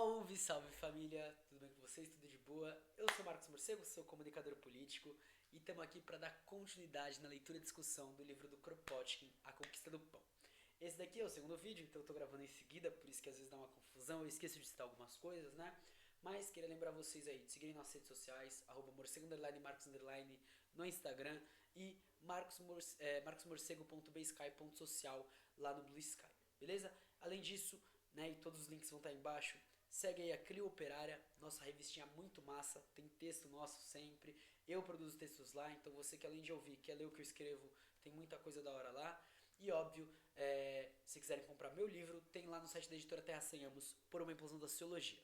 Salve, salve família, tudo bem com vocês? Tudo de boa? Eu sou Marcos Morcego, sou comunicador político e estamos aqui para dar continuidade na leitura e discussão do livro do Kropotkin, A Conquista do Pão. Esse daqui é o segundo vídeo, então eu tô gravando em seguida, por isso que às vezes dá uma confusão, eu esqueço de citar algumas coisas, né? Mas queria lembrar vocês aí de seguirem nossas redes sociais, morcego Marcos no Instagram e marcosmorcego.basecai.social lá no Blue Sky, beleza? Além disso, né, e todos os links vão estar aí embaixo. Segue aí a Clio Operária, nossa revistinha muito massa, tem texto nosso sempre. Eu produzo textos lá, então você que além de ouvir, quer ler o que eu escrevo, tem muita coisa da hora lá. E óbvio, se quiserem comprar meu livro, tem lá no site da editora Terra Sem Amos, por uma implosão da sociologia.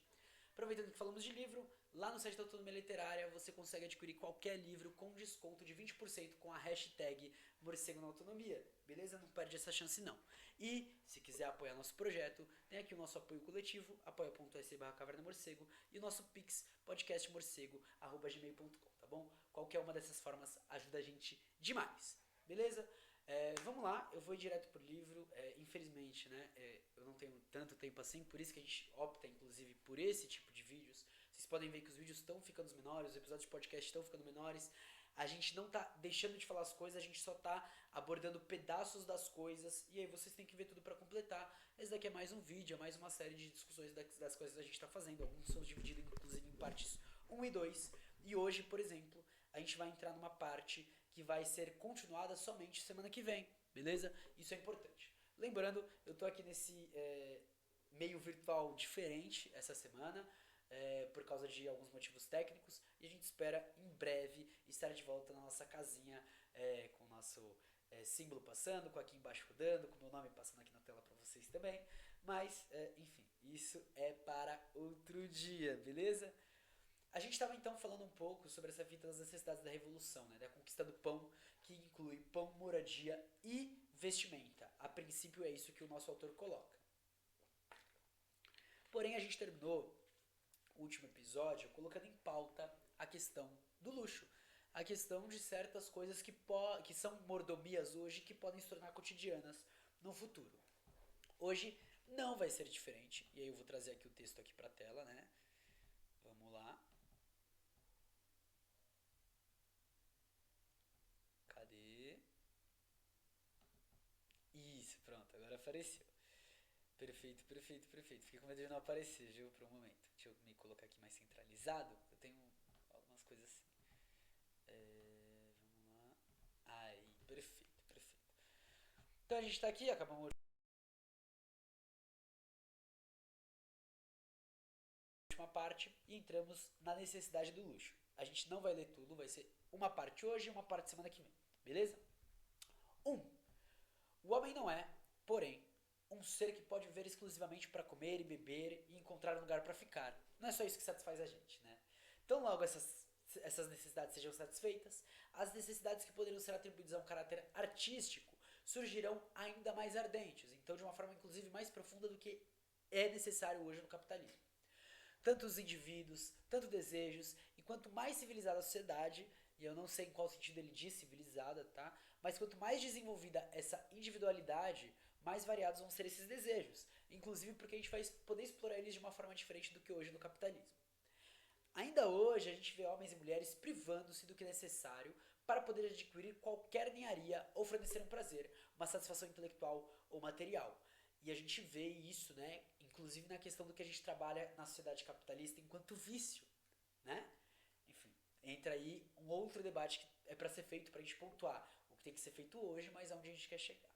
Aproveitando que falamos de livro, lá no site da Autonomia Literária você consegue adquirir qualquer livro com desconto de 20% com a hashtag Morcego na Autonomia, beleza? Não perde essa chance não. E se quiser apoiar nosso projeto, tem aqui o nosso apoio coletivo, apoia.se/caverna morcego e o nosso pix podcastmorcego@gmail.com, tá bom? Qualquer uma dessas formas ajuda a gente demais, beleza? Vamos lá, eu vou ir direto pro livro. Infelizmente, né, eu não tenho tanto tempo assim, por isso que a gente opta, inclusive, por esse tipo de vídeos. Vocês podem ver que os vídeos estão ficando menores, os episódios de podcast estão ficando menores. A gente não tá deixando de falar as coisas, a gente só tá abordando pedaços das coisas, e aí vocês têm que ver tudo pra completar. Esse daqui é mais um vídeo, é mais uma série de discussões das coisas que a gente tá fazendo. Alguns são divididos, inclusive, em partes 1 e 2. E hoje, por exemplo, a gente vai entrar numa parte que vai ser continuada somente semana que vem, beleza? Isso é importante. Lembrando, eu tô aqui nesse meio virtual diferente essa semana, por causa de alguns motivos técnicos, e a gente espera em breve estar de volta na nossa casinha, com o nosso símbolo passando, com aqui embaixo rodando, com o meu nome passando aqui na tela para vocês também. Mas, enfim, isso é para outro dia, beleza? A gente estava então falando um pouco sobre essa fita das necessidades da revolução, né, da conquista do pão, que inclui pão, moradia e vestimenta. A princípio é isso que o nosso autor coloca. Porém, a gente terminou o último episódio colocando em pauta a questão do luxo, a questão de certas coisas que são mordomias hoje que podem se tornar cotidianas no futuro. Hoje não vai ser diferente, e aí eu vou trazer aqui o texto aqui para a tela, né? Vamos lá. Cadê? Isso, pronto, agora apareceu. Perfeito, perfeito, perfeito. Fiquei com medo de não aparecer, viu, por um momento. Deixa eu me colocar aqui mais centralizado. Eu tenho algumas coisas assim. Vamos lá. Aí, perfeito, perfeito. Então a gente tá aqui, acabamos a última parte e entramos na necessidade do luxo. A gente não vai ler tudo, vai ser uma parte hoje e uma parte semana que vem, beleza? 1. O homem não é, porém, um ser que pode viver exclusivamente para comer e beber e encontrar um lugar para ficar. Não é só isso que satisfaz a gente, né? Então, logo essas necessidades sejam satisfeitas, as necessidades que poderiam ser atribuídas a um caráter artístico surgirão ainda mais ardentes, então de uma forma inclusive mais profunda do que é necessário hoje no capitalismo. Tanto os indivíduos, tanto desejos, e quanto mais civilizada a sociedade, e eu não sei em qual sentido ele diz civilizada, tá? Mas quanto mais desenvolvida essa individualidade, mais variados vão ser esses desejos. Inclusive porque a gente vai poder explorar eles de uma forma diferente do que hoje no capitalismo. Ainda hoje a gente vê homens e mulheres privando-se do que é necessário para poder adquirir qualquer ninharia ou fornecer um prazer, uma satisfação intelectual ou material. E a gente vê isso, né, inclusive na questão do que a gente trabalha na sociedade capitalista enquanto vício, né? Enfim, entra aí um outro debate que é para ser feito para a gente pontuar o que tem que ser feito hoje, mas aonde a gente quer chegar.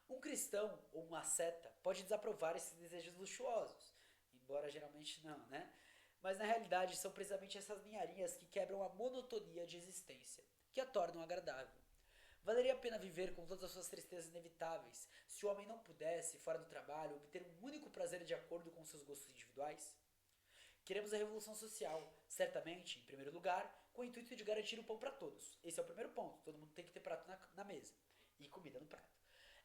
Um cristão ou um asceta pode desaprovar esses desejos luxuosos, embora geralmente não, né? Mas na realidade são precisamente essas ninharias que quebram a monotonia de existência, que a tornam agradável. Valeria a pena viver com todas as suas tristezas inevitáveis se o homem não pudesse, fora do trabalho, obter um único prazer de acordo com seus gostos individuais? Queremos a revolução social, certamente, em primeiro lugar, com o intuito de garantir o pão para todos. Esse é o primeiro ponto, todo mundo tem que ter prato na mesa e comida no prato.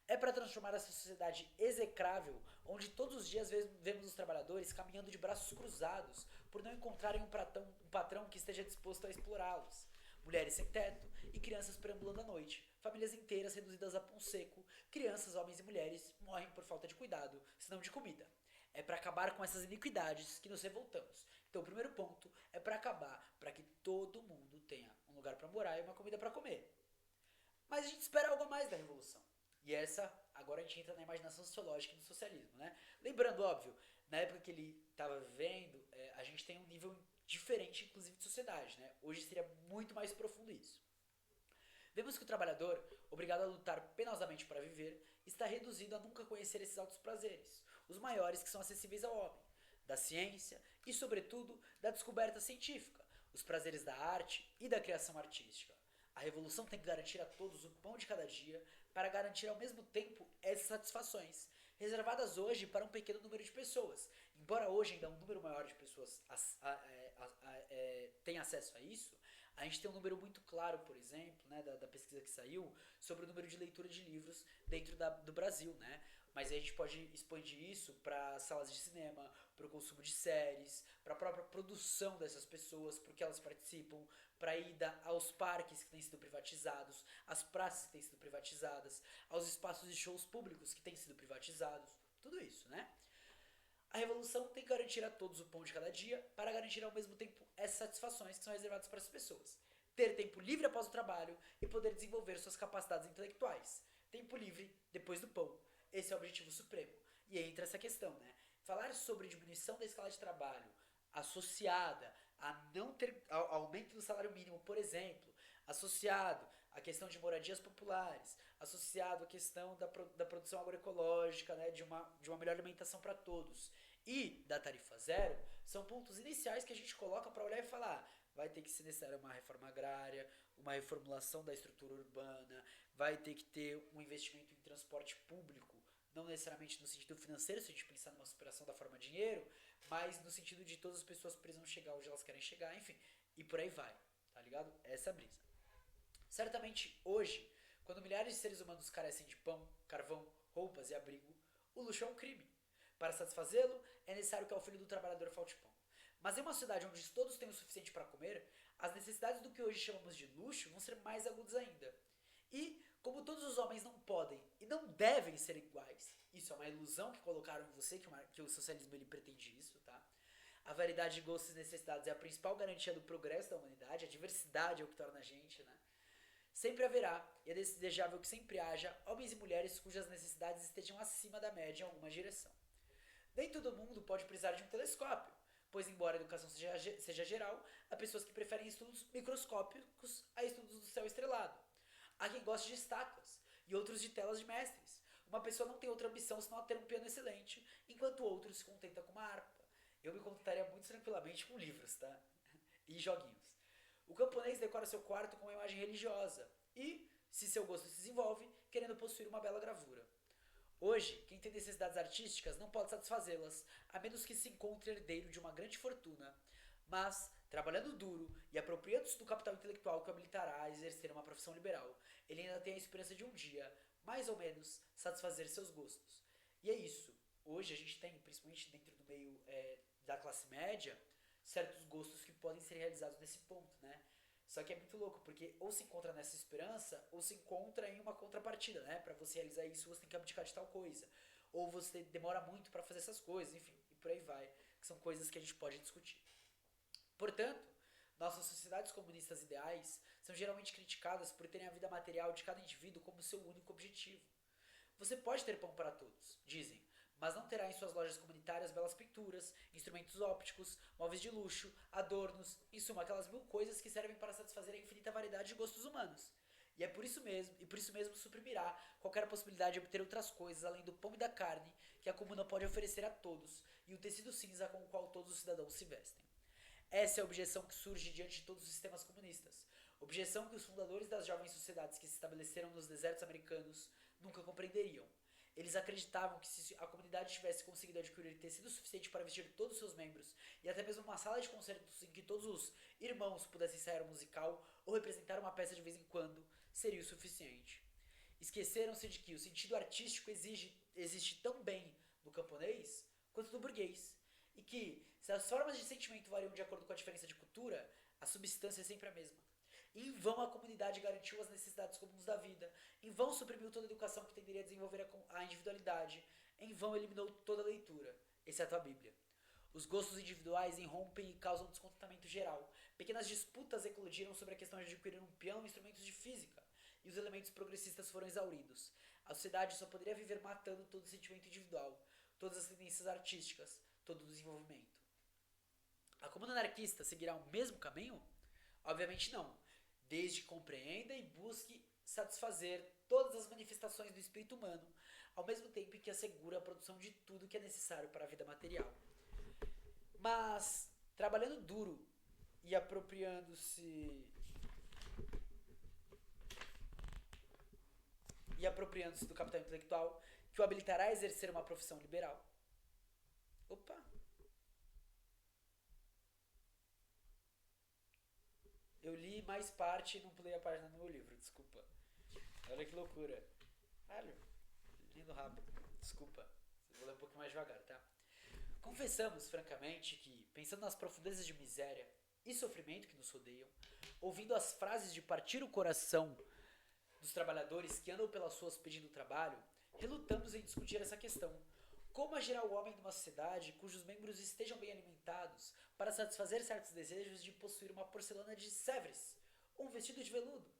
É para transformar essa sociedade execrável, onde todos os dias vemos os trabalhadores caminhando de braços cruzados por não encontrarem um patrão que esteja disposto a explorá-los. Mulheres sem teto e crianças perambulando à noite, famílias inteiras reduzidas a pão seco, crianças, homens e mulheres morrem por falta de cuidado, senão de comida. é para acabar com essas iniquidades que nos revoltamos. Então o primeiro ponto é para acabar, para que todo mundo tenha um lugar para morar e uma comida para comer. Mas a gente espera algo a mais da revolução. E essa, agora a gente entra na imaginação sociológica do socialismo, né? Lembrando, óbvio, na época que ele estava vivendo, a gente tem um nível diferente, inclusive, de sociedade, né? Hoje seria muito mais profundo isso. Vemos que o trabalhador, obrigado a lutar penosamente para viver, está reduzido a nunca conhecer esses altos prazeres, os maiores que são acessíveis ao homem, da ciência e, sobretudo, da descoberta científica, os prazeres da arte e da criação artística. A revolução tem que garantir a todos o pão de cada dia para garantir ao mesmo tempo essas satisfações, reservadas hoje para um pequeno número de pessoas. Embora hoje ainda um número maior de pessoas tenha acesso a isso, a gente tem um número muito claro, por exemplo, né, da pesquisa que saiu, sobre o número de leitura de livros dentro do Brasil, né? Mas aí a gente pode expandir isso para salas de cinema, para o consumo de séries, para a própria produção dessas pessoas, porque elas participam, para a ida aos parques que têm sido privatizados, às praças que têm sido privatizadas, aos espaços de shows públicos que têm sido privatizados, tudo isso, né? A revolução tem que garantir a todos o pão de cada dia para garantir ao mesmo tempo essas satisfações que são reservadas para as pessoas. Ter tempo livre após o trabalho e poder desenvolver suas capacidades intelectuais. Tempo livre depois do pão. Esse é o objetivo supremo. E aí entra essa questão, né? Falar sobre diminuição da escala de trabalho associada a não ter ao aumento do salário mínimo, por exemplo, associado à questão de moradias populares, associado à questão da produção agroecológica, né, de uma melhor alimentação para todos e da tarifa zero, são pontos iniciais que a gente coloca para olhar e falar, vai ter que ser necessária uma reforma agrária, uma reformulação da estrutura urbana, vai ter que ter um investimento em transporte público, não necessariamente no sentido financeiro, se a gente pensar numa superação da forma dinheiro, mas no sentido de todas as pessoas precisam chegar onde elas querem chegar, enfim, e por aí vai, tá ligado? Essa é a brisa. Certamente hoje, quando milhares de seres humanos carecem de pão, carvão, roupas e abrigo, o luxo é um crime. Para satisfazê-lo, é necessário que ao filho do trabalhador falte pão. Mas em uma sociedade onde todos têm o suficiente para comer, as necessidades do que hoje chamamos de luxo vão ser mais agudas ainda. E, como todos os homens não podem e não devem ser iguais, isso é uma ilusão que colocaram em você, que o socialismo ele pretende isso, tá? A variedade de gostos e necessidades é a principal garantia do progresso da humanidade, a diversidade é o que torna a gente, né? Sempre haverá, e é desejável que sempre haja, homens e mulheres cujas necessidades estejam acima da média em alguma direção. Nem todo mundo pode precisar de um telescópio, pois embora a educação seja geral, há pessoas que preferem estudos microscópicos a estudos do céu estrelado. Há quem goste de estátuas, e outros de telas de mestres. Uma pessoa não tem outra ambição senão a ter um piano excelente, enquanto outro se contenta com uma harpa. Eu me contentaria muito tranquilamente com livros, tá? E joguinhos. O camponês decora seu quarto com uma imagem religiosa e, se seu gosto se desenvolve, querendo possuir uma bela gravura. Hoje, quem tem necessidades artísticas não pode satisfazê-las, a menos que se encontre herdeiro de uma grande fortuna. Mas, trabalhando duro e apropriando-se do capital intelectual que o habilitará a exercer uma profissão liberal, ele ainda tem a esperança de um dia, mais ou menos, satisfazer seus gostos. E é isso. Hoje a gente tem, principalmente dentro do meio da classe média, certos gostos que podem ser realizados nesse ponto, né? Só que é muito louco, porque ou se encontra nessa esperança, ou se encontra em uma contrapartida, né? Pra você realizar isso, você tem que abdicar de tal coisa. Ou você demora muito pra fazer essas coisas, enfim, e por aí vai. Que são coisas que a gente pode discutir. Portanto, nossas sociedades comunistas ideais são geralmente criticadas por terem a vida material de cada indivíduo como seu único objetivo. Você pode ter pão para todos, dizem, mas não terá em suas lojas comunitárias belas pinturas, instrumentos ópticos, móveis de luxo, adornos, em suma, aquelas mil coisas que servem para satisfazer a infinita variedade de gostos humanos. E por isso mesmo suprimirá qualquer possibilidade de obter outras coisas além do pão e da carne que a comuna pode oferecer a todos, e o tecido cinza com o qual todos os cidadãos se vestem. Essa é a objeção que surge diante de todos os sistemas comunistas. Objeção que os fundadores das jovens sociedades que se estabeleceram nos desertos americanos nunca compreenderiam. Eles acreditavam que se a comunidade tivesse conseguido adquirir tecido suficiente para vestir todos os seus membros, e até mesmo uma sala de concertos em que todos os irmãos pudessem ensaiar um musical ou representar uma peça de vez em quando, seria o suficiente. Esqueceram-se de que o sentido artístico existe tão bem no camponês quanto no burguês, e que, se as formas de sentimento variam de acordo com a diferença de cultura, a substância é sempre a mesma. Em vão a comunidade garantiu as necessidades comuns da vida, em vão suprimiu toda a educação que tenderia a desenvolver a individualidade, em vão eliminou toda a leitura, exceto a Bíblia. Os gostos individuais irrompem e causam descontentamento geral. Pequenas disputas eclodiram sobre a questão de adquirir um piano ou instrumentos de física, e os elementos progressistas foram exauridos. A sociedade só poderia viver matando todo sentimento individual, todas as tendências artísticas, todo o desenvolvimento. A comuna anarquista seguirá o mesmo caminho? Obviamente não, desde que compreenda e busque satisfazer todas as manifestações do espírito humano, ao mesmo tempo que assegura a produção de tudo que é necessário para a vida material. Mas, trabalhando duro e apropriando-se do capital intelectual que o habilitará a exercer uma profissão liberal. Opa! Eu li mais parte e não pulei a página do meu livro, desculpa. Olha que loucura. Caralho, lendo rápido. Desculpa. Vou ler um pouquinho mais devagar, tá? Confessamos, francamente, que, pensando nas profundezas de miséria e sofrimento que nos rodeiam, ouvindo as frases de partir o coração dos trabalhadores que andam pelas ruas pedindo trabalho, relutamos em discutir essa questão. Como agirá o homem numa sociedade cujos membros estejam bem alimentados para satisfazer certos desejos de possuir uma porcelana de Sèvres ou um vestido de veludo?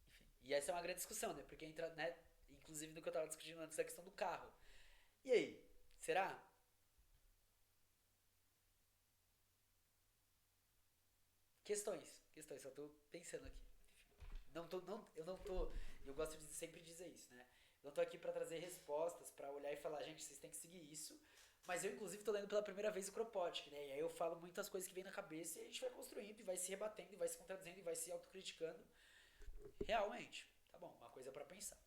Enfim, e essa é uma grande discussão, né? Porque entra, né, inclusive no que eu estava discutindo antes, a questão do carro. E aí, será? Questões, só tô pensando aqui. Eu gosto de sempre dizer isso, né? Não tô aqui pra trazer respostas, pra olhar e falar, gente, vocês têm que seguir isso. Mas eu, inclusive, tô lendo pela primeira vez o Kropotkin, né? E aí eu falo muitas coisas que vêm na cabeça e a gente vai construindo, e vai se rebatendo, e vai se contradizendo, e vai se autocriticando. Realmente, tá bom, uma coisa pra pensar.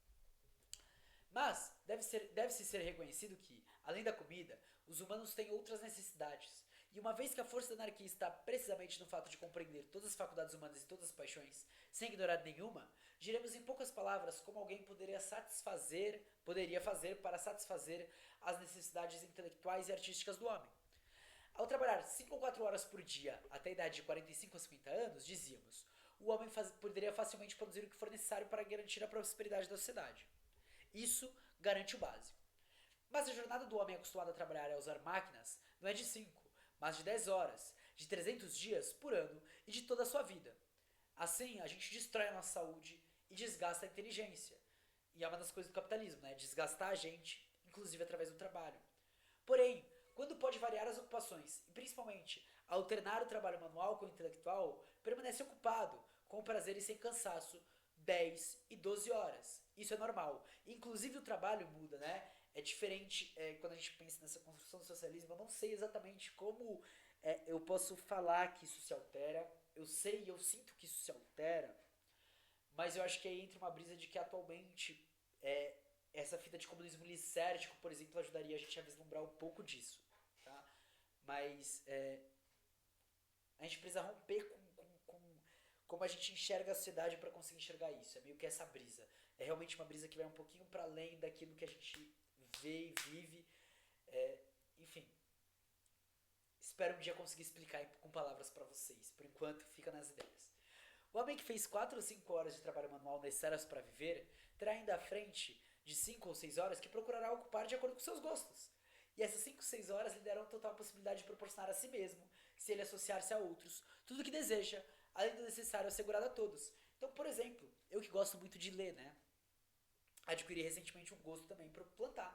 Mas deve-se ser reconhecido que, além da comida, os humanos têm outras necessidades. E uma vez que a força da anarquia está precisamente no fato de compreender todas as faculdades humanas e todas as paixões, sem ignorar nenhuma, diremos em poucas palavras como alguém poderia fazer para satisfazer as necessidades intelectuais e artísticas do homem. Ao trabalhar 5 ou 4 horas por dia até a idade de 45 a 50 anos, dizíamos, o homem poderia facilmente produzir o que for necessário para garantir a prosperidade da sociedade. Isso garante o básico. Mas a jornada do homem acostumado a trabalhar e a usar máquinas não é de 5, mas de 10 horas, de 300 dias por ano e de toda a sua vida. Assim, a gente destrói a nossa saúde e desgasta a inteligência. E é uma das coisas do capitalismo, né? Desgastar a gente, inclusive através do trabalho. Porém, quando pode variar as ocupações, e principalmente alternar o trabalho manual com o intelectual, permanece ocupado, com prazer e sem cansaço, 10 e 12 horas. Isso é normal. Inclusive o trabalho muda, né? É diferente quando a gente pensa nessa construção do socialismo. Eu não sei exatamente como eu posso falar que isso se altera. Eu sei e eu sinto que isso se altera, mas eu acho que aí entra uma brisa de que atualmente essa fita de comunismo lisérgico, por exemplo, ajudaria a gente a vislumbrar um pouco disso. Tá? Mas a gente precisa romper com como a gente enxerga a sociedade para conseguir enxergar isso. É meio que essa brisa. É realmente uma brisa que vai um pouquinho para além daquilo que a gente vê e vive. Enfim. Espero um dia conseguir explicar com palavras para vocês. Por enquanto, fica nas ideias. O homem que fez 4 ou 5 horas de trabalho manual necessárias para viver terá ainda à frente de 5 ou 6 horas que procurará ocupar de acordo com seus gostos. E essas 5 ou 6 horas lhe darão total possibilidade de proporcionar a si mesmo, se ele associar-se a outros, tudo o que deseja, além do necessário assegurado a todos. Então, por exemplo, eu que gosto muito de ler, né? Adquiri recentemente um gosto também por plantar.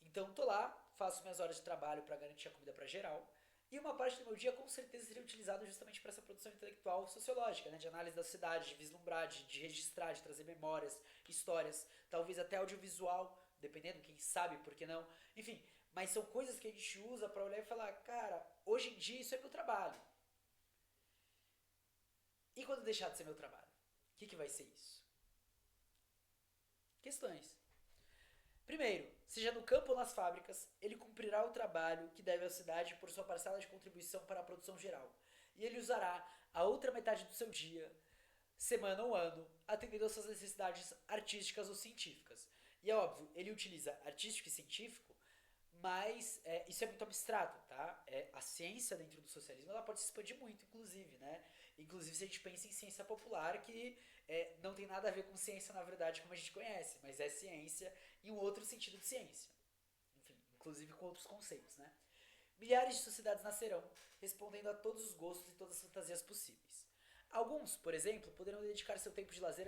Então, tô lá, faço minhas horas de trabalho para garantir a comida para geral, e uma parte do meu dia com certeza seria utilizado justamente para essa produção intelectual sociológica, né? De análise da sociedade, de vislumbrar, de registrar, de trazer memórias, histórias, talvez até audiovisual, dependendo, quem sabe, por que não. Enfim, mas são coisas que a gente usa para olhar e falar, cara, hoje em dia isso é meu trabalho. E quando deixar de ser meu trabalho? O que vai ser isso? Questões. Primeiro, seja no campo ou nas fábricas, ele cumprirá o trabalho que deve à cidade por sua parcela de contribuição para a produção geral. E ele usará a outra metade do seu dia, semana ou ano, atendendo às suas necessidades artísticas ou científicas. E é óbvio, ele utiliza artístico e científico, mas isso é muito abstrato, tá? A ciência dentro do socialismo ela pode se expandir muito, inclusive, né? Inclusive se a gente pensa em ciência popular, que não tem nada a ver com ciência, na verdade, como a gente conhece, mas é ciência em um outro sentido de ciência. inclusive com outros conceitos, né? Milhares de sociedades nascerão, respondendo a todos os gostos e todas as fantasias possíveis. Alguns, por exemplo, poderão dedicar seu tempo de lazer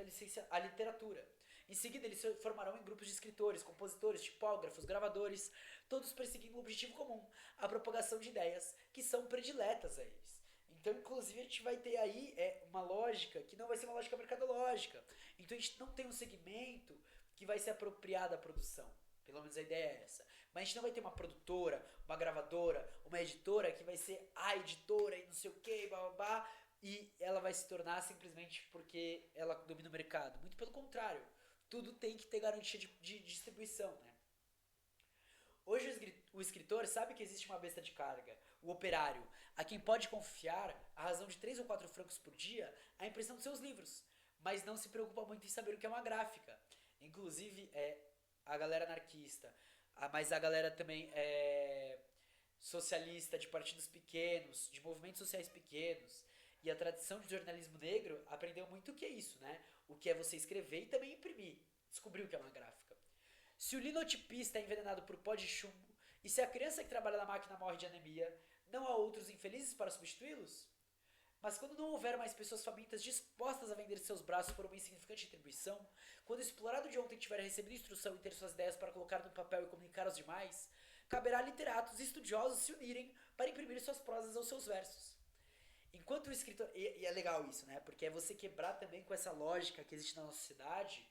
à literatura. Em seguida, eles se formarão em grupos de escritores, compositores, tipógrafos, gravadores, todos perseguindo um objetivo comum, a propagação de ideias que são prediletas a eles. Então, inclusive, a gente vai ter aí uma lógica que não vai ser uma lógica mercadológica. Então, a gente não tem um segmento que vai se apropriar da produção. Pelo menos a ideia é essa. Mas a gente não vai ter uma produtora, uma gravadora, uma editora que vai ser a editora e não sei o que, babá, e ela vai se tornar simplesmente porque ela domina o mercado. Muito pelo contrário. Tudo tem que ter garantia de distribuição, né? Hoje o escritor sabe que existe uma besta de carga, o operário, a quem pode confiar a razão de 3 ou 4 francos por dia a impressão de seus livros, mas não se preocupa muito em saber o que é uma gráfica. Inclusive, a galera anarquista, mas a galera também socialista, de partidos pequenos, de movimentos sociais pequenos, e a tradição de jornalismo negro aprendeu muito o que é isso, né? O que é você escrever e também imprimir. Descobriu o que é uma gráfica. Se o linotipista é envenenado por pó de chumbo, e se a criança que trabalha na máquina morre de anemia, não há outros infelizes para substituí-los? Mas quando não houver mais pessoas famintas dispostas a vender seus braços por uma insignificante retribuição, quando o explorado de ontem tiver recebido instrução e ter suas ideias para colocar no papel e comunicar aos demais, caberá a literatos e estudiosos se unirem para imprimir suas prosas aos seus versos. Enquanto o escritor... E é legal isso, né? Porque é você quebrar também com essa lógica que existe na nossa sociedade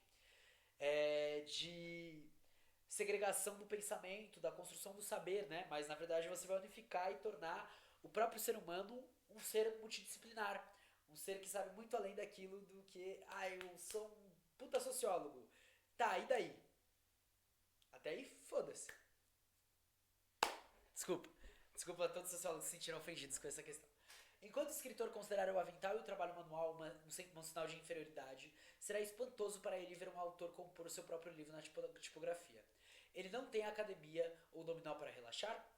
de segregação do pensamento, da construção do saber, né? Mas na verdade você vai unificar e tornar o próprio ser humano um ser multidisciplinar. Um ser que sabe muito além daquilo do que... eu sou um puta sociólogo. Tá, e daí? Até aí, foda-se. Desculpa a todos os sociólogos que se sentiram ofendidos com essa questão. Enquanto o escritor considerar o avental e o trabalho manual um sinal de inferioridade, será espantoso para ele ver um autor compor o seu próprio livro na tipografia. Ele não tem academia ou nominal para relaxar?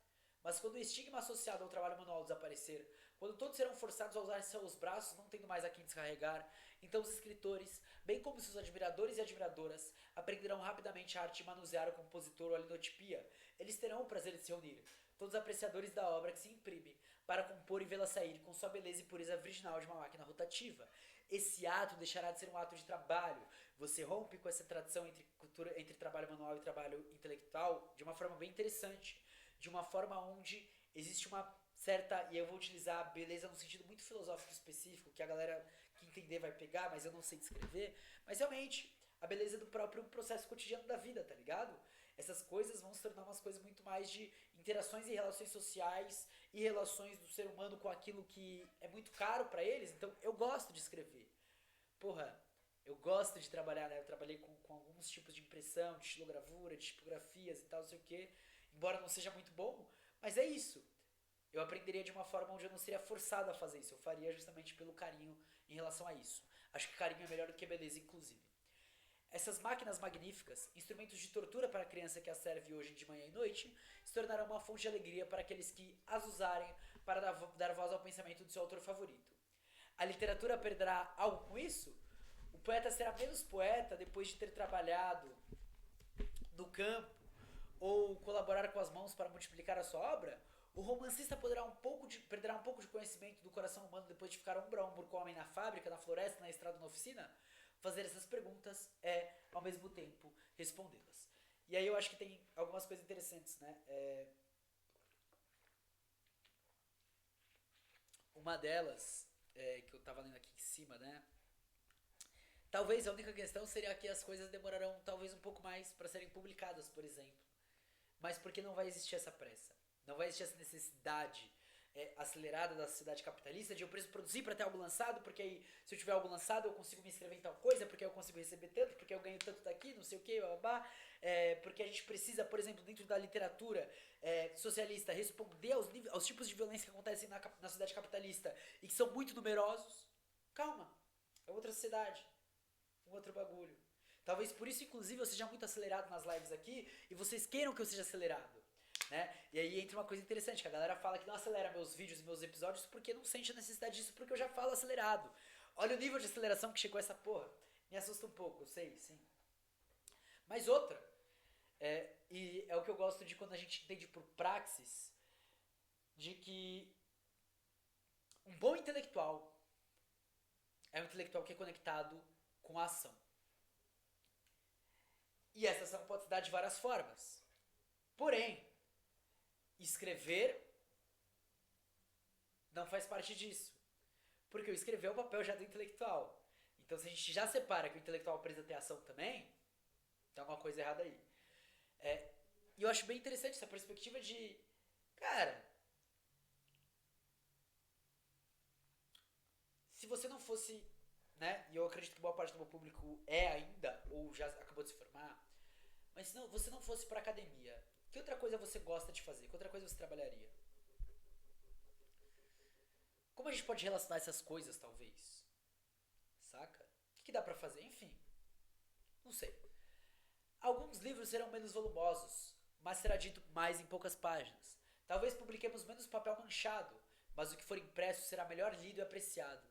Mas quando o estigma associado ao trabalho manual desaparecer, quando todos serão forçados a usar seus braços, não tendo mais a quem descarregar, então os escritores, bem como seus admiradores e admiradoras, aprenderão rapidamente a arte de manusear o compositor ou a linotipia. Eles terão o prazer de se reunir, todos apreciadores da obra que se imprime, para compor e vê-la sair com sua beleza e pureza virginal de uma máquina rotativa. Esse ato deixará de ser um ato de trabalho. Você rompe com essa tradição entre trabalho manual e trabalho intelectual de uma forma bem interessante. De uma forma onde existe uma certa, e eu vou utilizar a beleza num sentido muito filosófico específico, que a galera que entender vai pegar, mas eu não sei descrever, mas realmente, a beleza do próprio processo cotidiano da vida, tá ligado? Essas coisas vão se tornar umas coisas muito mais de interações e relações sociais e relações do ser humano com aquilo que é muito caro pra eles, então eu gosto de escrever. Porra, eu gosto de trabalhar, né? Eu trabalhei com alguns tipos de impressão, de estilogravura, de tipografias e tal, não sei o que. Embora não seja muito bom, mas é isso. Eu aprenderia de uma forma onde eu não seria forçado a fazer isso. Eu faria justamente pelo carinho em relação a isso. Acho que carinho é melhor do que beleza, inclusive. Essas máquinas magníficas, instrumentos de tortura para a criança que as serve hoje de manhã e noite, se tornarão uma fonte de alegria para aqueles que as usarem para dar voz ao pensamento do seu autor favorito. A literatura perderá algo com isso? O poeta será menos poeta depois de ter trabalhado no campo ou colaborar com as mãos para multiplicar a sua obra? O romancista perderá um pouco de conhecimento do coração humano depois de ficar ombro a ombro com o homem na fábrica, na floresta, na estrada, na oficina? Fazer essas perguntas é, ao mesmo tempo, respondê-las. E aí eu acho que tem algumas coisas interessantes, né? Uma delas, que eu tava lendo aqui em cima, né? Talvez a única questão seria que as coisas demorarão talvez um pouco mais para serem publicadas, por exemplo. Mas porque não vai existir essa pressa. Não vai existir essa necessidade acelerada da sociedade capitalista de eu preciso produzir para ter algo lançado, porque aí se eu tiver algo lançado eu consigo me inscrever em tal coisa, porque eu consigo receber tanto, porque eu ganho tanto daqui, não sei o que, porque a gente precisa, por exemplo, dentro da literatura socialista, responder aos tipos de violência que acontecem na sociedade capitalista e que são muito numerosos. Calma, é outra sociedade, um outro bagulho. Talvez por isso, inclusive, eu seja muito acelerado nas lives aqui e vocês queiram que eu seja acelerado. Né? E aí entra uma coisa interessante, que a galera fala que não acelera meus vídeos e meus episódios porque não sente a necessidade disso, porque eu já falo acelerado. Olha o nível de aceleração que chegou essa porra. Me assusta um pouco, eu sei, sim. Mas outra, E é o que eu gosto de quando a gente entende por praxis, de que um bom intelectual é um intelectual que é conectado com a ação. E essa ação pode se dar de várias formas. Porém, escrever não faz parte disso. Porque o escrever é o papel já do intelectual. Então, se a gente já separa que o intelectual precisa ter ação também, tem alguma coisa errada aí. E eu acho bem interessante essa perspectiva de, cara, se você não fosse, né, e eu acredito que boa parte do meu público é ainda, ou já acabou de se formar, mas se você não fosse pra academia, que outra coisa você gosta de fazer? Que outra coisa você trabalharia? Como a gente pode relacionar essas coisas, talvez? Saca? O que dá pra fazer? Enfim, não sei. Alguns livros serão menos volumosos, mas será dito mais em poucas páginas. Talvez publiquemos menos papel manchado, mas o que for impresso será melhor lido e apreciado.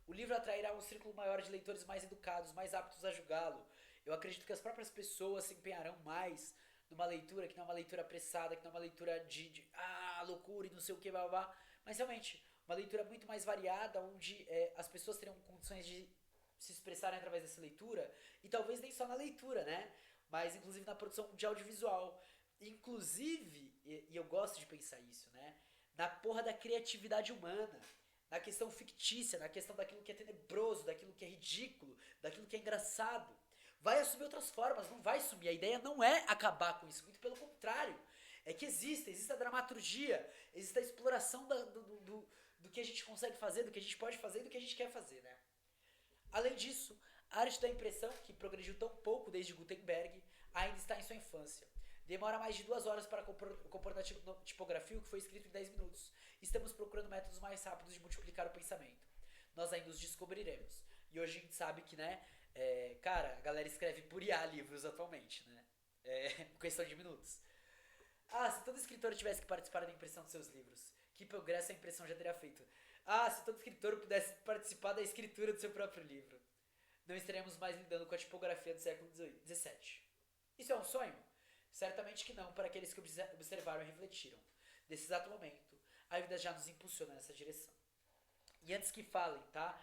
O livro atrairá um círculo maior de leitores mais educados, mais aptos a julgá-lo. Eu acredito que as próprias pessoas se empenharão mais numa leitura que não é uma leitura apressada, que não é uma leitura de loucura e não sei o que, blá, blá, blá. Mas realmente, uma leitura muito mais variada, onde as pessoas terão condições de se expressarem através dessa leitura, e talvez nem só na leitura, né? Mas inclusive na produção de audiovisual. Inclusive, e eu gosto de pensar isso, né? Na porra da criatividade humana, na questão fictícia, na questão daquilo que é tenebroso, daquilo que é ridículo, daquilo que é engraçado. Vai assumir outras formas, não vai sumir. A ideia não é acabar com isso, muito pelo contrário. É que existe a dramaturgia, existe a exploração do que a gente consegue fazer, do que a gente pode fazer e do que a gente quer fazer, né? Além disso, a arte da impressão, que progrediu tão pouco desde Gutenberg, ainda está em sua infância. Demora mais de 2 horas para compor na tipografia o que foi escrito em 10 minutos. Estamos procurando métodos mais rápidos de multiplicar o pensamento. Nós ainda os descobriremos. E hoje a gente sabe que, né, cara, a galera escreve por IA livros atualmente, né? Questão de minutos. Se todo escritor tivesse que participar da impressão dos seus livros, que progresso a impressão já teria feito. Se todo escritor pudesse participar da escritura do seu próprio livro, não estaremos mais lidando com a tipografia do século XVII. Isso é um sonho? Certamente que não para aqueles que observaram e refletiram. Nesse exato momento, a vida já nos impulsiona nessa direção. E antes que falem, tá?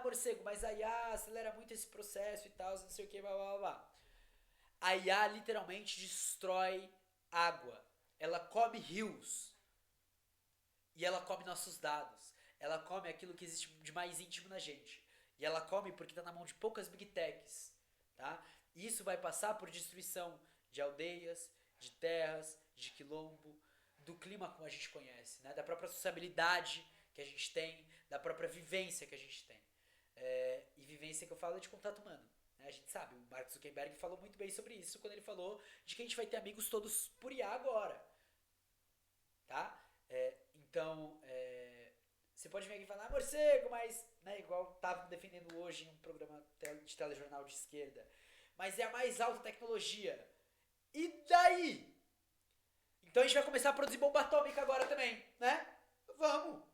Morcego, mas a IA acelera muito esse processo e tal, não sei o que, blá blá blá. A IA literalmente destrói água. Ela come rios. E ela come nossos dados. Ela come aquilo que existe de mais íntimo na gente. E ela come porque está na mão de poucas big techs. Tá? E isso vai passar por destruição de aldeias, de terras, de quilombo, do clima como a gente conhece, né? Da própria sociabilidade que a gente tem, da própria vivência que a gente tem. E vivência que eu falo é de contato humano. Né? A gente sabe, o Mark Zuckerberg falou muito bem sobre isso quando ele falou de que a gente vai ter amigos todos por IA agora. Tá? Então, você pode vir aqui e falar, morcego, mas, né, igual estavam defendendo hoje em um programa de telejornal de esquerda, mas é a mais alta tecnologia. E daí? Então a gente vai começar a produzir bomba atômica agora também, né? Vamos!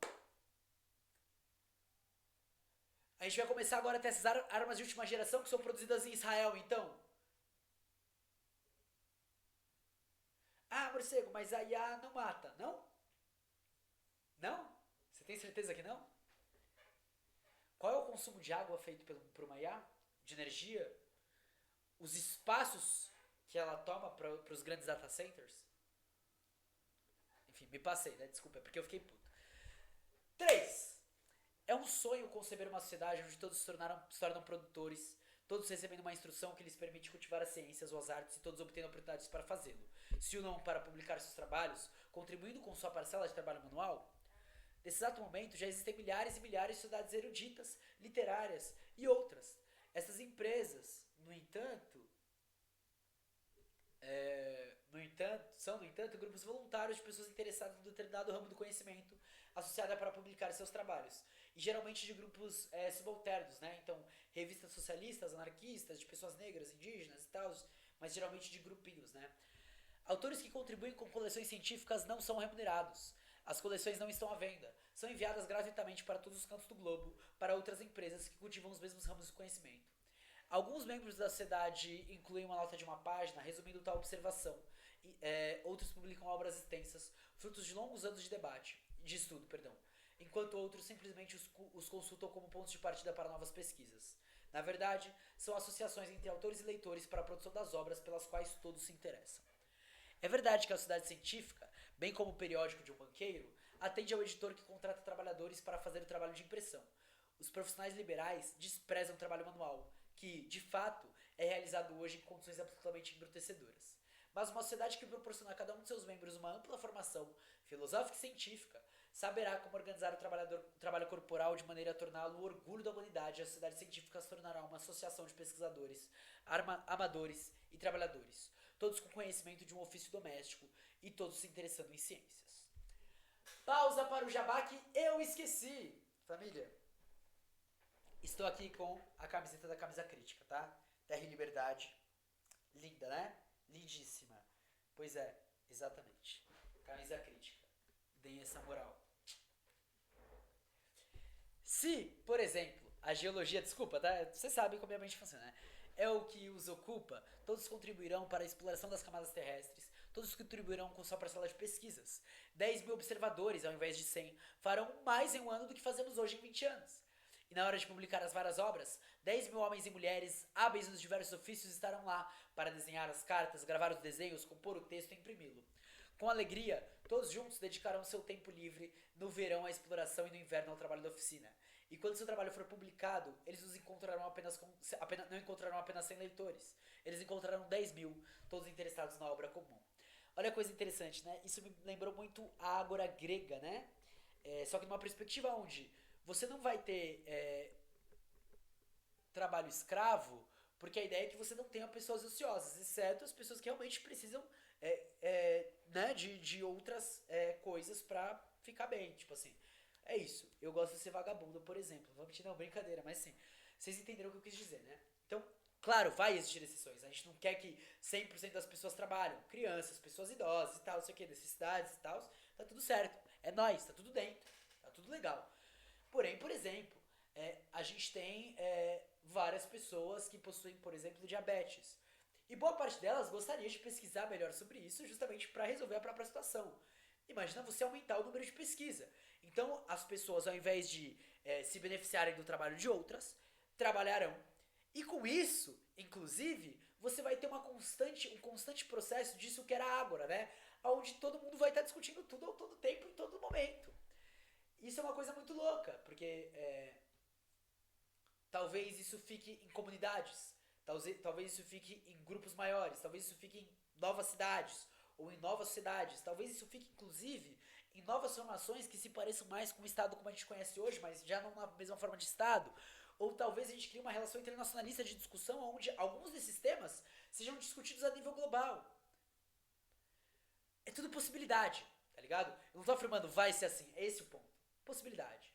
A gente vai começar agora a ter essas armas de última geração que são produzidas em Israel, então. Morcego, mas a IA não mata, não? Não? Você tem certeza que não? Qual é o consumo de água feito por uma IA? De energia? Os espaços que ela toma para os grandes data centers? Enfim, me passei, né? Desculpa, é porque eu fiquei puto. 3. É um sonho conceber uma sociedade onde todos se tornam produtores, todos recebendo uma instrução que lhes permite cultivar as ciências ou as artes e todos obtendo oportunidades para fazê-lo. Se unam para publicar seus trabalhos, contribuindo com sua parcela de trabalho manual. Nesse exato momento já existem milhares e milhares de sociedades eruditas, literárias e outras. Essas empresas, no entanto, são, no entanto, grupos voluntários de pessoas interessadas em determinado ramo do conhecimento associada para publicar seus trabalhos. E geralmente de grupos subalternos, né? Então, revistas socialistas, anarquistas, de pessoas negras, indígenas e tal, mas geralmente de grupinhos, né? Autores que contribuem com coleções científicas não são remunerados. As coleções não estão à venda. São enviadas gratuitamente para todos os cantos do globo, para outras empresas que cultivam os mesmos ramos de conhecimento. Alguns membros da sociedade incluem uma nota de uma página resumindo tal observação. Outros publicam obras extensas, frutos de longos anos de estudo, perdão, enquanto outros simplesmente os consultam como pontos de partida para novas pesquisas. Na verdade, são associações entre autores e leitores para a produção das obras pelas quais todos se interessam. É verdade que a sociedade científica, bem como o periódico de um banqueiro, atende ao editor que contrata trabalhadores para fazer o trabalho de impressão. Os profissionais liberais desprezam o trabalho manual, que, de fato, é realizado hoje em condições absolutamente embrutecedoras. Mas uma sociedade que proporciona a cada um de seus membros uma ampla formação filosófica e científica saberá como organizar o trabalho corporal de maneira a torná-lo o orgulho da humanidade, e a sociedade científica se tornará uma associação de pesquisadores, amadores e trabalhadores, todos com conhecimento de um ofício doméstico e todos se interessando em ciências. Pausa para o jabá que eu esqueci. Família, estou aqui com a camiseta da Camisa Crítica, tá? Terra e Liberdade. Linda, né? Lindíssima. Pois é, exatamente. Camisa Crítica. Deem essa moral. Se, por exemplo, a geologia, desculpa, tá? Vocês sabem como a mente funciona, né? É o que os ocupa, todos contribuirão para a exploração das camadas terrestres, todos contribuirão com sua parcela de pesquisas. 10 mil observadores, ao invés de 100, farão mais em um ano do que fazemos hoje em 20 anos. E na hora de publicar as várias obras, 10 mil homens e mulheres, hábeis nos diversos ofícios, estarão lá para desenhar as cartas, gravar os desenhos, compor o texto e imprimi-lo. Com alegria, todos juntos dedicarão seu tempo livre no verão à exploração e no inverno ao trabalho da oficina. E quando seu trabalho for publicado, eles nos encontrarão não encontrarão apenas 100 leitores. Eles encontrarão 10 mil, todos interessados na obra comum. Olha a coisa interessante, né? Isso me lembrou muito a ágora grega, né? Só que numa perspectiva onde você não vai ter trabalho escravo, porque a ideia é que você não tenha pessoas ociosas, exceto as pessoas que realmente precisam né, de outras coisas pra ficar bem, tipo assim. É isso, eu gosto de ser vagabundo, por exemplo. Vamos tirar uma brincadeira, mas sim, vocês entenderam o que eu quis dizer, né? Então, claro, vai existir exceções. A gente não quer que 100% das pessoas trabalhem. Crianças, pessoas idosas e tal, não sei o que, necessidades e tal. Tá tudo certo. É nóis, tá tudo dentro. Tá tudo legal. Porém, por exemplo, a gente tem várias pessoas que possuem, por exemplo, diabetes. E boa parte delas gostaria de pesquisar melhor sobre isso justamente para resolver a própria situação. Imagina você aumentar o número de pesquisa. Então, as pessoas, ao invés de se beneficiarem do trabalho de outras, trabalharão. E com isso, inclusive, você vai ter um constante processo disso que era a ágora, né? Onde todo mundo vai estar discutindo tudo a todo tempo, em todo momento. Isso é uma coisa muito louca, porque talvez isso fique em comunidades, talvez isso fique em grupos maiores, talvez isso fique em novas cidades, ou em novas sociedades, talvez isso fique, inclusive, em novas formações que se pareçam mais com o Estado como a gente conhece hoje, mas já não na mesma forma de Estado. Ou talvez a gente crie uma relação internacionalista de discussão onde alguns desses temas sejam discutidos a nível global. É tudo possibilidade, tá ligado? Eu não tô afirmando vai ser assim, é esse o ponto. Possibilidade.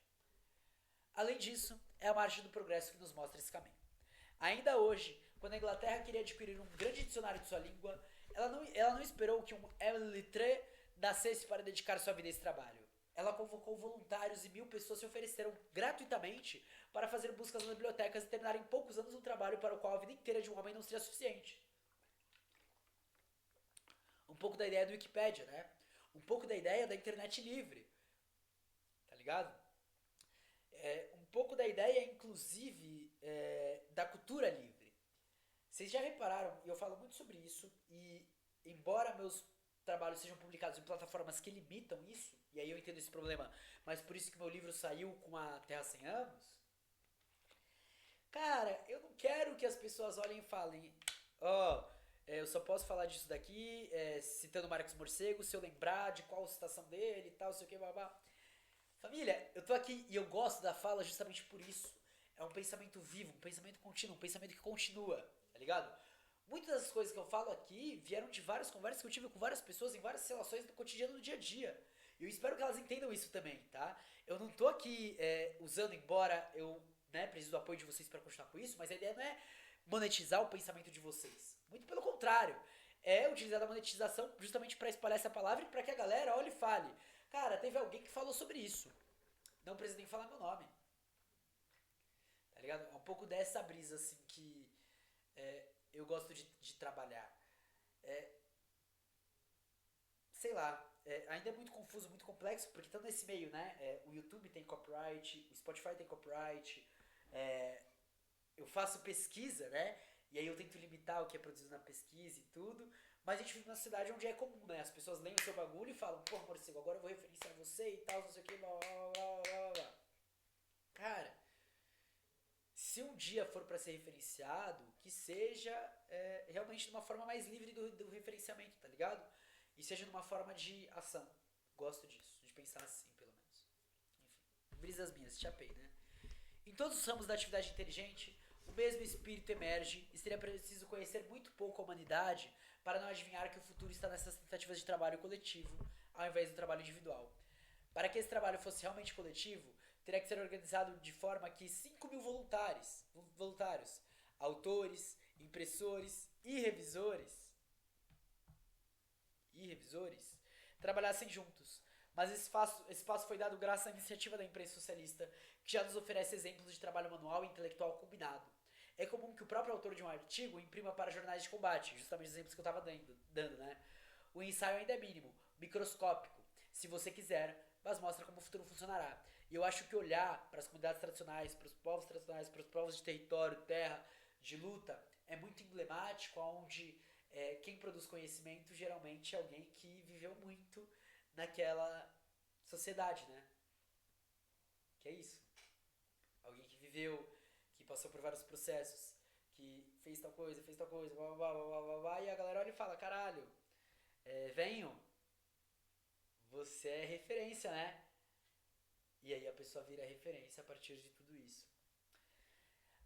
Além disso, é a marcha do progresso que nos mostra esse caminho. Ainda hoje, quando a Inglaterra queria adquirir um grande dicionário de sua língua, ela não esperou que um lettré nascesse para dedicar sua vida a esse trabalho. Ela convocou voluntários e 1000 pessoas se ofereceram gratuitamente para fazer buscas nas bibliotecas e terminar em poucos anos um trabalho para o qual a vida inteira de um homem não seria suficiente. Um pouco da ideia do Wikipédia, né? Um pouco da ideia da internet livre. Tá ligado? Um pouco da ideia, inclusive, da cultura livre. Vocês já repararam, e eu falo muito sobre isso, e embora meus trabalhos sejam publicados em plataformas que limitam isso, e aí eu entendo esse problema, mas por isso que meu livro saiu com a Terra 100 anos, cara, eu não quero que as pessoas olhem e falem, eu só posso falar disso daqui, citando Marcos Morcego, se eu lembrar de qual citação dele e tal, sei o que, babá. Família, eu tô aqui e eu gosto da fala justamente por isso. É um pensamento vivo, um pensamento contínuo, um pensamento que continua, tá ligado? Muitas das coisas que eu falo aqui vieram de várias conversas que eu tive com várias pessoas em várias relações do cotidiano do dia a dia. E eu espero que elas entendam isso também, tá? Eu não tô aqui usando, embora eu preciso do apoio de vocês para continuar com isso, mas a ideia não é monetizar o pensamento de vocês. Muito pelo contrário. É utilizar a monetização justamente para espalhar essa palavra e para que a galera olhe e fale. Cara, teve alguém que falou sobre isso. Não precisa nem falar meu nome. Tá ligado? É um pouco dessa brisa, assim, que eu gosto de trabalhar. É, sei lá, ainda é muito confuso, muito complexo, porque estão nesse meio, né? O YouTube tem copyright, o Spotify tem copyright, é, eu faço pesquisa, né? E aí eu tento limitar o que é produzido na pesquisa e tudo. Mas a gente vive numa sociedade onde é comum, né? As pessoas leem o seu bagulho e falam, pô, morcego, agora eu vou referenciar você e tal, não sei o que, blá blá blá blá blá. Cara, se um dia for para ser referenciado, que seja realmente de uma forma mais livre do referenciamento, tá ligado? E seja de uma forma de ação. Gosto disso, de pensar assim, pelo menos. Enfim, brisas minhas, chapei, né? Em todos os ramos da atividade inteligente, o mesmo espírito emerge e seria preciso conhecer muito pouco a humanidade para não adivinhar que o futuro está nessas tentativas de trabalho coletivo, ao invés do trabalho individual. Para que esse trabalho fosse realmente coletivo, teria que ser organizado de forma que 5.000 voluntários, autores, impressores e revisores, trabalhassem juntos. Mas esse passo foi dado graças à iniciativa da imprensa socialista, que já nos oferece exemplos de trabalho manual e intelectual combinado. É comum que o próprio autor de um artigo imprima para jornais de combate, justamente os exemplos que eu estava dando, né? O ensaio ainda é mínimo, microscópico, se você quiser, mas mostra como o futuro funcionará. E eu acho que olhar para as comunidades tradicionais, para os povos tradicionais, para os povos de território, terra, de luta, é muito emblemático, onde quem produz conhecimento geralmente é alguém que viveu muito naquela sociedade, né? Que é isso. Alguém que viveu, que passou por vários processos, que fez tal coisa, blá blá blá blá blá, blá e a galera olha e fala, caralho, venho, você é referência, né? E aí a pessoa vira referência a partir de tudo isso.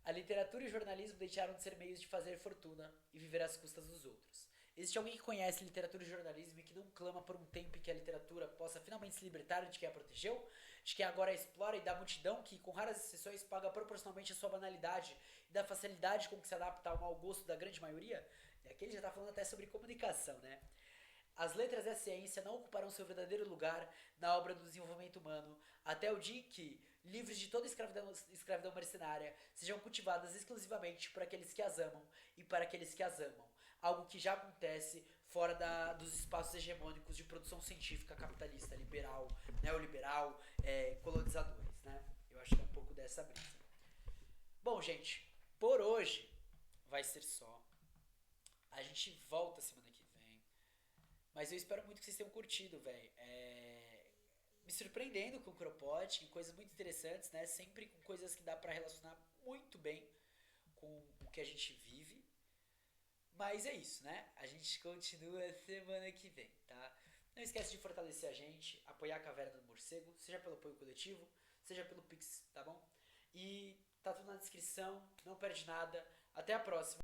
A literatura e o jornalismo deixaram de ser meios de fazer fortuna e viver às custas dos outros. Existe alguém que conhece literatura e jornalismo e que não clama por um tempo em que a literatura possa finalmente se libertar de quem a protegeu? De quem agora a explora e da multidão que, com raras exceções, paga proporcionalmente a sua banalidade e da facilidade com que se adapta ao mau gosto da grande maioria? E aqui ele já está falando até sobre comunicação, né? As letras e a ciência não ocuparão seu verdadeiro lugar na obra do desenvolvimento humano até o dia em que, livres de toda escravidão mercenária, sejam cultivadas exclusivamente por aqueles que as amam e para aqueles que as amam. Algo que já acontece fora dos espaços hegemônicos de produção científica capitalista, liberal, neoliberal, colonizadores, né? Eu acho que é um pouco dessa brisa. Bom, gente, por hoje vai ser só. A gente volta semana que vem. Mas eu espero muito que vocês tenham curtido, velho. Me surpreendendo com o Cropote, coisas muito interessantes, né? Sempre com coisas que dá pra relacionar muito bem com o que a gente vive. Mas é isso, né? A gente continua semana que vem, tá? Não esquece de fortalecer a gente, apoiar a Caverna do Morcego, seja pelo apoio coletivo, seja pelo Pix, tá bom? E tá tudo na descrição, não perde nada. Até a próxima.